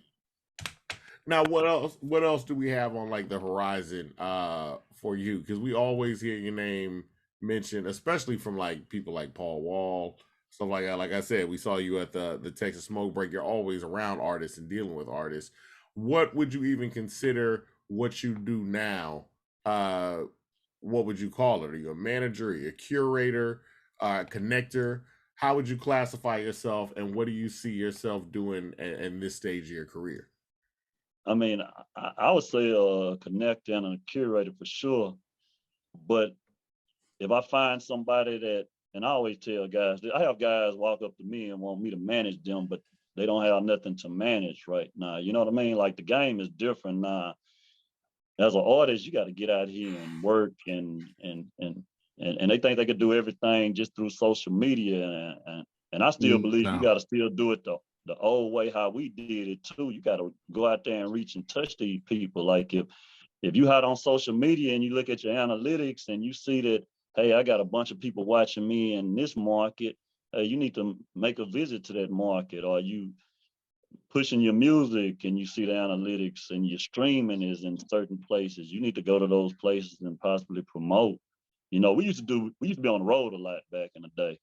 Now, what else do we have on like the horizon for you? Because we always hear your name mentioned, especially from like people like Paul Wall, stuff like that. Like I said, we saw you at the Texas Smoke Break. You're always around artists and dealing with artists. What would you even consider what you do now? What would you call it? Are you a manager? Are you a curator? connector? How would you classify yourself, and what do you see yourself doing in this stage of your career? I mean, I would say a connector and a curator for sure. But if I find somebody that, and I always tell guys, I have guys walk up to me and want me to manage them, but they don't have nothing to manage right now. You know what I mean? Like the game is different now. As an artist, you got to get out here and work, and they think they could do everything just through social media, and I still believe you got to still do it the old way how we did it too. You got to go out there and reach and touch these people. Like if you hot on social media and you look at your analytics and you see that, hey, I got a bunch of people watching me in this market, you need to make a visit to that market. Or you pushing your music and you see the analytics and your streaming is in certain places, you need to go to those places and possibly promote. You know, we used to be on the road a lot back in the day.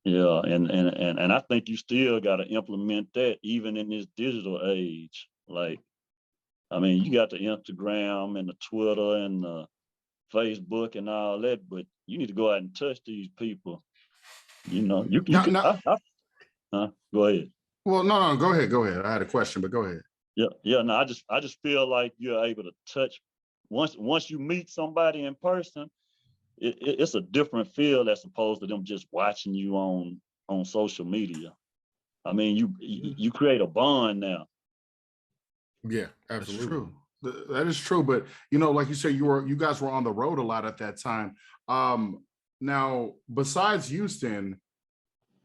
Yeah, and I think you still got to implement that even in this digital age. Like, I mean, you got the Instagram and the Twitter and the Facebook and all that, but you need to go out and touch these people. You know, you can. Go ahead. Well, no, go ahead. I had a question, but go ahead. Yeah. No, I just feel like you're able to touch once you meet somebody in person. It's a different feel as opposed to them just watching you on social media. I mean, you create a bond now. Yeah, absolutely. That's true. That is true. But you know, like you said, you guys were on the road a lot at that time. Now, besides Houston,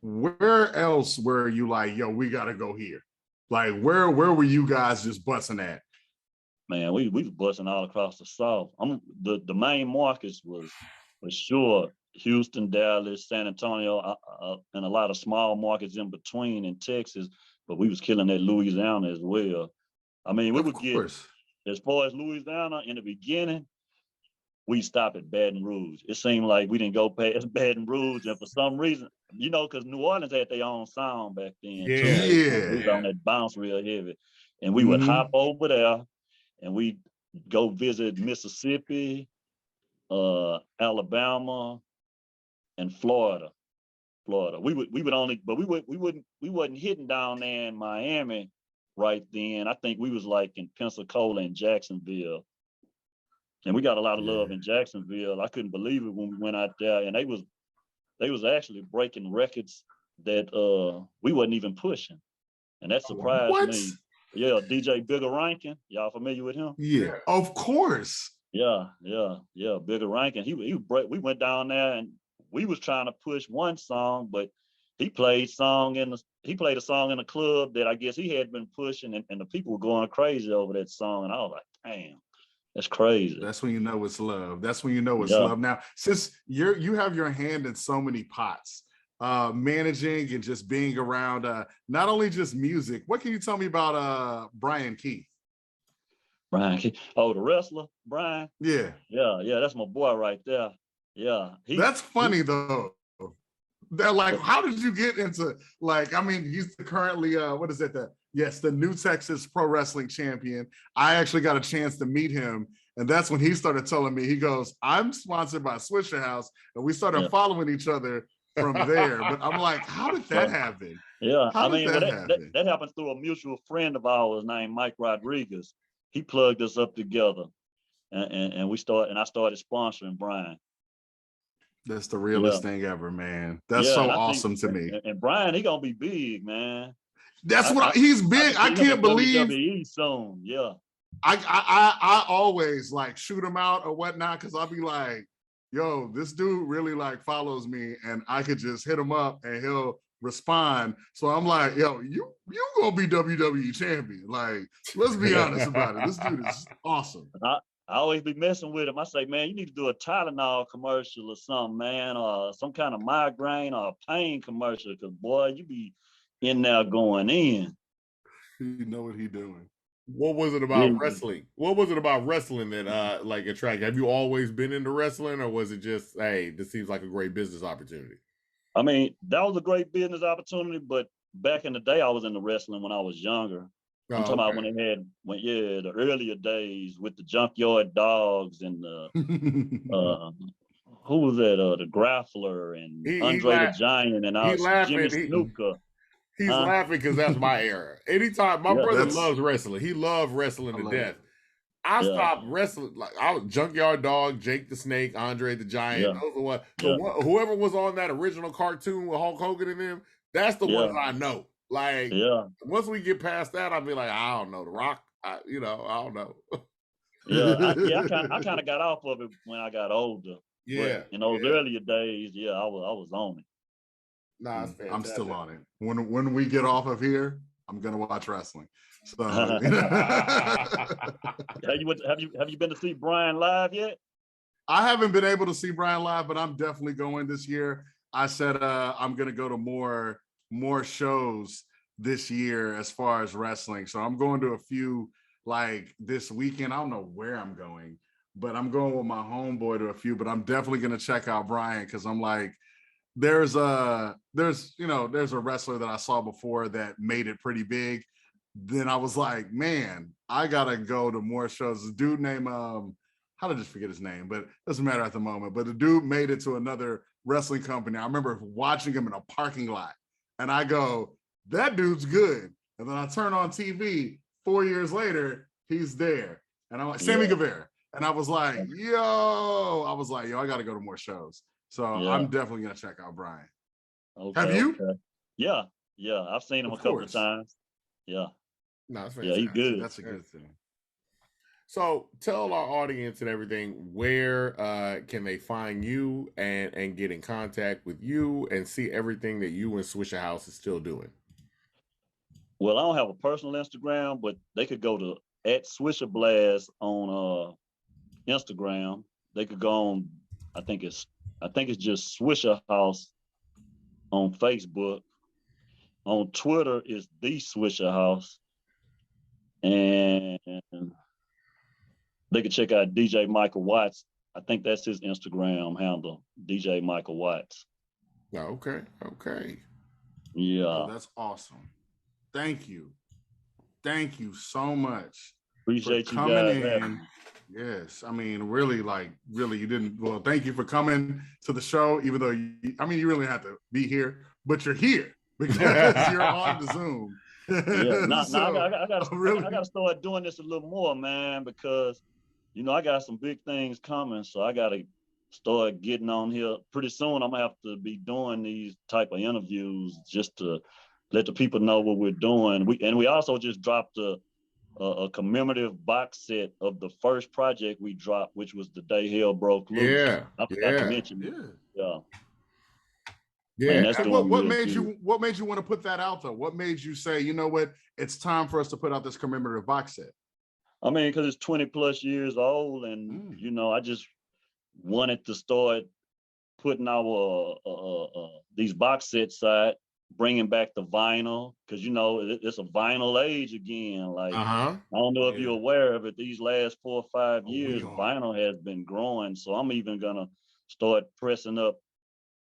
where else were you like, yo, we gotta go here? Like, where were you guys just busting at? Man, we was busting all across the South. The main markets was for sure Houston, Dallas, San Antonio, and a lot of small markets in between in Texas. But we was killing that Louisiana as well. I mean, we would get, as far as Louisiana in the beginning, we stopped at Baton Rouge. It seemed like we didn't go past Baton Rouge, and for some reason, you know, because New Orleans had their own sound back then. Yeah. We was on that bounce real heavy, and we would hop over there, and we go visit Mississippi, Alabama, and Florida. We wasn't hitting down there in Miami right then. I think we was like in Pensacola and Jacksonville. And we got a lot of love in Jacksonville. I couldn't believe it when we went out there, and they was actually breaking records that we wasn't even pushing, and that surprised me. Yeah, DJ Bigger Rankin, y'all familiar with him? Yeah, of course. Yeah, Bigger Rankin. We went down there and we was trying to push one song, but he played a song in a club that I guess he had been pushing, and the people were going crazy over that song, and I was like, damn. That's crazy. That's when you know it's love. That's when you know it's love. Now, since you have your hand in so many pots, managing and just being around not only just music, what can you tell me about Brian Keith? Brian Keith. Oh, the wrestler, Brian? Yeah, that's my boy right there. Yeah. That's funny though. They're like, how did you get into, like, I mean, he's currently what is it, the New Texas Pro Wrestling Champion. I actually got a chance to meet him, and that's when he started telling me, he goes, I'm sponsored by Swisher House, and we started following each other from there. But I'm like, how did that happen? Yeah, how did that happen? That happened through a mutual friend of ours named Mike Rodriguez. He plugged us up together, and I started sponsoring Brian. That's the realest thing ever, man. That's so awesome to me. And Brian, he gonna be big, man. That's he's big. I can't believe. WWE soon, yeah. I always like shoot him out or whatnot, because I'll be like, yo, this dude really like follows me, and I could just hit him up and he'll respond. So I'm like, yo, you gonna be WWE champion. Like, let's be honest about it. This dude is awesome. I always be messing with him. I say, man, you need to do a Tylenol commercial or something, man, or some kind of migraine or pain commercial, because boy, you be in there going in. You know what he doing. What was it about wrestling? What was it about wrestling that like attracted? Have you always been into wrestling, or was it just, hey, this seems like a great business opportunity? I mean, that was a great business opportunity, but back in the day, I was into wrestling when I was younger. I'm talking about when they had, the earlier days with the Junkyard Dogs and the who was that? The Graffler and Andre the Giant and Jimmy Snuka. He's laughing because that's my era. Anytime my brother loves wrestling, he loved wrestling to death. I stopped wrestling. Like I was Junkyard Dog, Jake the Snake, Andre the Giant. Those are what. So whoever was on that original cartoon with Hulk Hogan and them, that's the ones I know. Like once we get past that, I'll be like, I don't know, The Rock. I don't know. I kind of got off of it when I got older. Yeah, but in those earlier days, I was on it. Nah, I'm still on it. When we get off of here, I'm gonna watch wrestling. So, have you been to see Brian live yet? I haven't been able to see Brian live, but I'm definitely going this year. I said I'm gonna go to more shows this year as far as wrestling. So I'm going to a few like this weekend. I don't know where I'm going, but I'm going with my homeboy to a few. But I'm definitely gonna check out Brian because I'm like, there's a wrestler that I saw before that made it pretty big. Then I was like, man, I gotta go to more shows. This dude named how did I just forget his name, but it doesn't matter at the moment. But the dude made it to another wrestling company. I remember watching him in a parking lot, and I go, that dude's good. And then I turn on TV 4 years later, he's there, and I'm like, Sammy Guevara, and I was like, yo, I gotta go to more shows. So I'm definitely gonna check out Brian. Okay, have you? Okay. Yeah, I've seen him a couple of times. Yeah. No, it's he's good. That's a good thing. So tell our audience and everything where can they find you and get in contact with you and see everything that you and Swisher House is still doing. Well, I don't have a personal Instagram, but they could go to @SwisherBlast on Instagram. They could go on. I think it's just Swisher House on Facebook. On Twitter is the Swisher House. And they could check out DJ Michael Watts. I think that's his Instagram handle, DJ Michael Watts. Okay. Yeah. Oh, that's awesome. Thank you so much. Appreciate you guys in. Yes, I mean, really, you didn't. Well, thank you for coming to the show, even though you really have to be here, but you're here because you're on the Zoom. I gotta start doing this a little more, man, because I got some big things coming, so I gotta start getting on here. Pretty soon I'm gonna have to be doing these type of interviews just to let the people know what we're doing. We also just dropped a commemorative box set of the first project we dropped, which was The Day Hell Broke Loose. I forgot to mention it. Yeah. Man, so what made you want to put that out though? What made you say, you know what, it's time for us to put out this commemorative box set? I mean, because it's 20 plus years old, and I just wanted to start putting our these box sets out, bringing back the vinyl, because it's a vinyl age again. Like I don't know if you're aware of it. These last 4 or 5 years, vinyl has been growing. So I'm even gonna start pressing up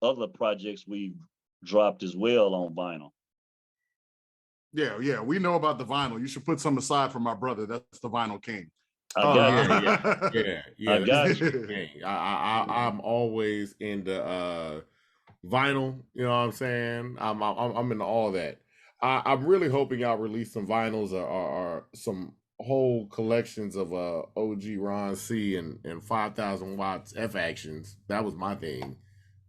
other projects we've dropped as well on vinyl. Yeah, we know about the vinyl. You should put some aside for my brother. That's the vinyl king. I got you. I'm always into vinyl. You know what I'm saying? I'm into all that. I'm really hoping y'all release some vinyls or some whole collections of OG Ron C and 5,000 watts F actions. That was my thing.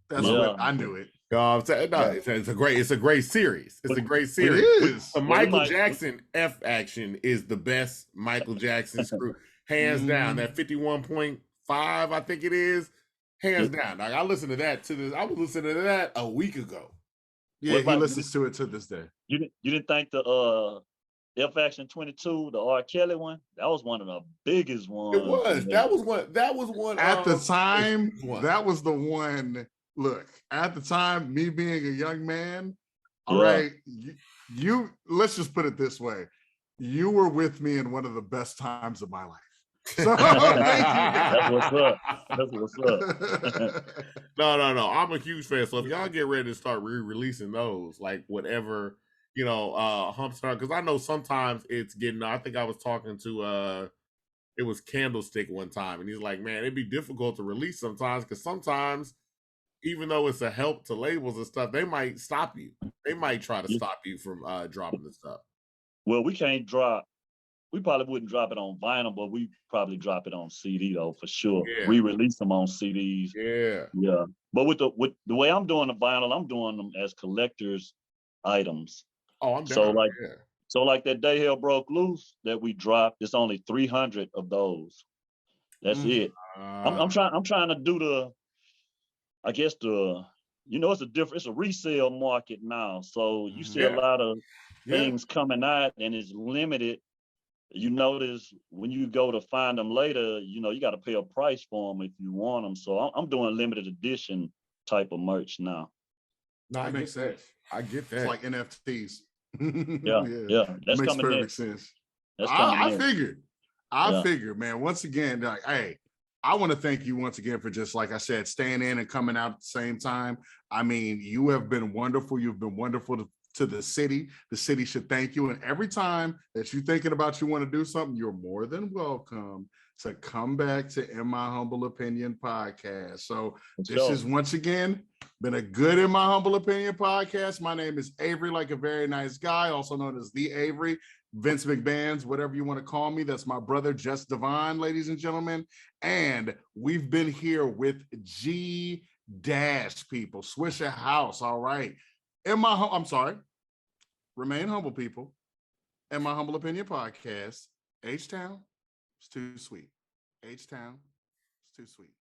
That's what I knew it. I'm saying, it's a great series. It's a great series. It is. The Michael Jackson F action is the best Michael Jackson screw, hands down. That 51.5, I think it is, hands down. Like I listened to that I was listening to that a week ago. Yeah, he listens to it to this day. You didn't think the F Action 22, the R. Kelly one, that was one of the biggest ones. It was. That was one. At the time, that was the one. Look, at the time, me being a young man, all right, you let's just put it this way. You were with me in one of the best times of my life. So That's what's up. No. I'm a huge fan. So if y'all get ready to start re-releasing those, like whatever, Humpstar, because I know sometimes it's getting. I think I was talking to it was Candlestick one time, and he's like, man, it'd be difficult to release sometimes because sometimes, even though it's a help to labels and stuff, they might stop you. They might try to stop you from dropping the stuff. Well, we can't drop. We probably wouldn't drop it on vinyl, but we probably drop it on CD though, for sure. Yeah. Re-release them on CDs. Yeah. But with the way I'm doing the vinyl, I'm doing them as collectors items. Oh, I'm down. So like that Day Hell Broke Loose that we dropped, it's only 300 of those. That's it. I'm trying to do it's a resale market now. So you see a lot of things coming out and it's limited. You notice when you go to find them later, you got to pay a price for them if you want them. So I'm doing limited edition type of merch now. No, that makes sense. I get that. It's like NFTs. Yeah. That's makes coming perfect sense. That's coming I figured, man. Once again, like, hey, I want to thank you once again for just, like I said, staying in and coming out at the same time. I mean, you have been wonderful. You've been wonderful to the city. The city should thank you. And every time that you're thinking about you want to do something, you're more than welcome to come back to In My Humble Opinion podcast. So this is once again been a good In My Humble Opinion podcast. My name is Avery, like a very nice guy, also known as the Avery, Vince McMahon's, whatever you want to call me. That's my brother, Just Devon, ladies and gentlemen. And we've been here with G Dash people, Swisher House. All right. Remain humble, people. In My Humble Opinion podcast, H-Town, it's too sweet. H-Town, it's too sweet.